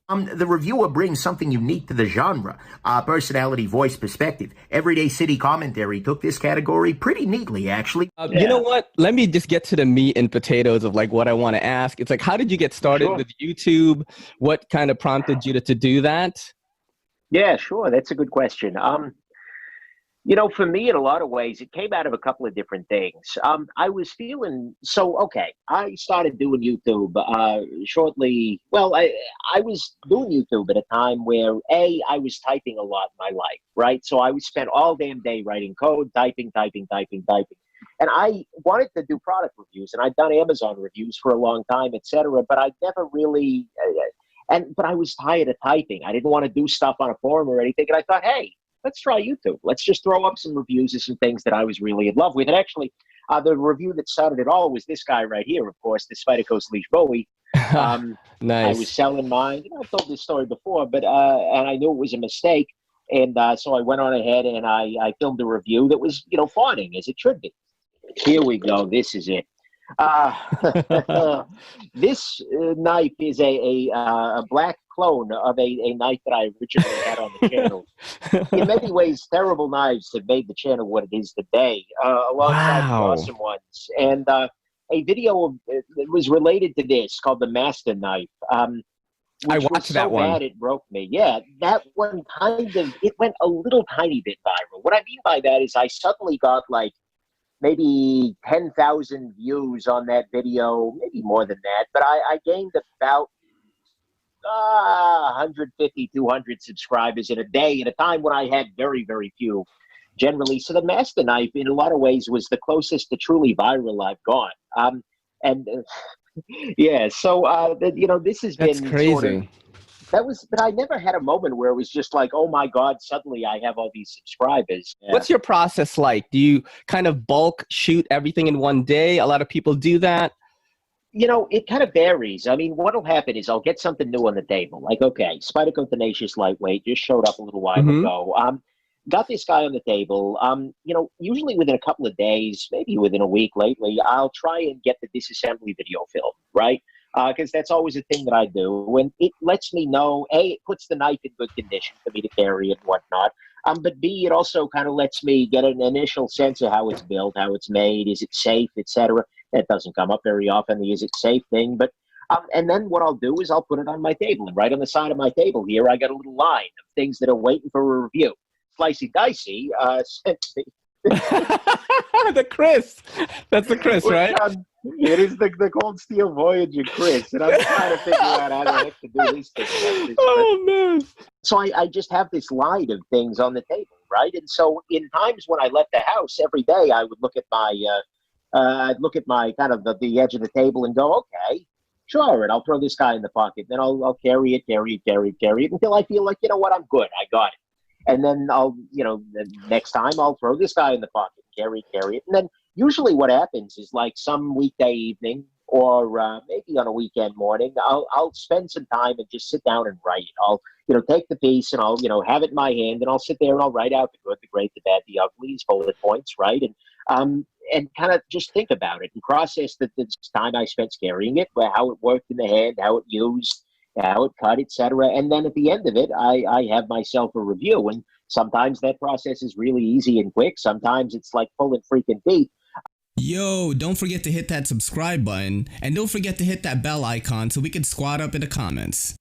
The reviewer brings something unique to the genre, personality, voice, perspective. Everyday City Commentary took this category pretty neatly, actually. You know what? Let me just get to the meat and potatoes of like what I want to ask. It's like, how did you get started Sure. with YouTube? What kind of prompted you to do that? Yeah, sure. That's a good question. For me, in a lot of ways, it came out of a couple of different things. I was feeling okay. I started doing YouTube shortly. Well, I was doing YouTube at a time where I was typing a lot in my life, right? So I would spend all damn day writing code, typing, typing, typing, typing. And I wanted to do product reviews, and I'd done Amazon reviews for a long time, et cetera, but I never really, but I was tired of typing. I didn't want to do stuff on a forum or anything. And I thought, hey, let's try YouTube. Let's just throw up some reviews of some things that I was really in love with. And actually, the review that started it all was this guy right here, of course, the Spidey Leash Bowie. Nice. I was selling mine. I've told this story before, but and I knew it was a mistake. And so I went on ahead and I filmed a review that was, fawning as it should be. Here we go. This is it. This knife is a black clone of a knife that I originally had on the channel. In many ways, terrible knives have made the channel what it is today, alongside the awesome ones. And a video that was related to this called the Master Knife. I watched that one. Bad it broke me. Yeah, that one it went a little tiny bit viral. What I mean by that is I suddenly got like maybe 10,000 views on that video, maybe more than that. But I gained about 150, 200 subscribers in a day at a time when I had very, very few generally. So the Master Knife, in a lot of ways, was the closest to truly viral I've gone. Yeah, so, this has That's been crazy. but I never had a moment where it was just like, oh my God, suddenly I have all these subscribers. Yeah. What's your process like? Do you kind of bulk shoot everything in one day? A lot of people do that. It kind of varies. I mean, what'll happen is I'll get something new on the table. Like, okay, Spyderco Tenacious Lightweight just showed up a little while ago. Got this guy on the table. Usually within a couple of days, maybe within a week lately, I'll try and get the disassembly video film, right? Because that's always a thing that I do. And it lets me know, A, it puts the knife in good condition for me to carry and whatnot. But B, it also kind of lets me get an initial sense of how it's built, how it's made, is it safe, etc. That doesn't come up very often, the is it safe thing. But and then what I'll do is I'll put it on my table. And right on the side of my table here, I got a little line of things that are waiting for a review. Slicey Dicey sent me. The Chris. That's the Chris, right? It is the Cold Steel Voyager Chris. And I'm trying to figure out how the heck to do this thing. Oh, man. So I just have this line of things on the table, right? And so in times when I left the house every day, I would look at my kind of the edge of the table and go, okay, sure. And I'll throw this guy in the pocket. Then I'll carry it until I feel like, you know what, I'm good. I got it. And then the next time I'll throw this guy in the pocket, carry it. And then usually what happens is like some weekday evening or maybe on a weekend morning, I'll spend some time and just sit down and write. I'll, take the piece and I'll, have it in my hand and I'll sit there and I'll write out the good, the great, the bad, the ugly, as bullet points, right? And kind of just think about it and process the time I spent carrying it, how it worked in the hand, how it used, how it cut, etc. And then at the end of it, I have myself a review. And sometimes that process is really easy and quick. Sometimes it's like pulling freaking teeth. Yo, don't forget to hit that subscribe button and don't forget to hit that bell icon so we can squad up in the comments.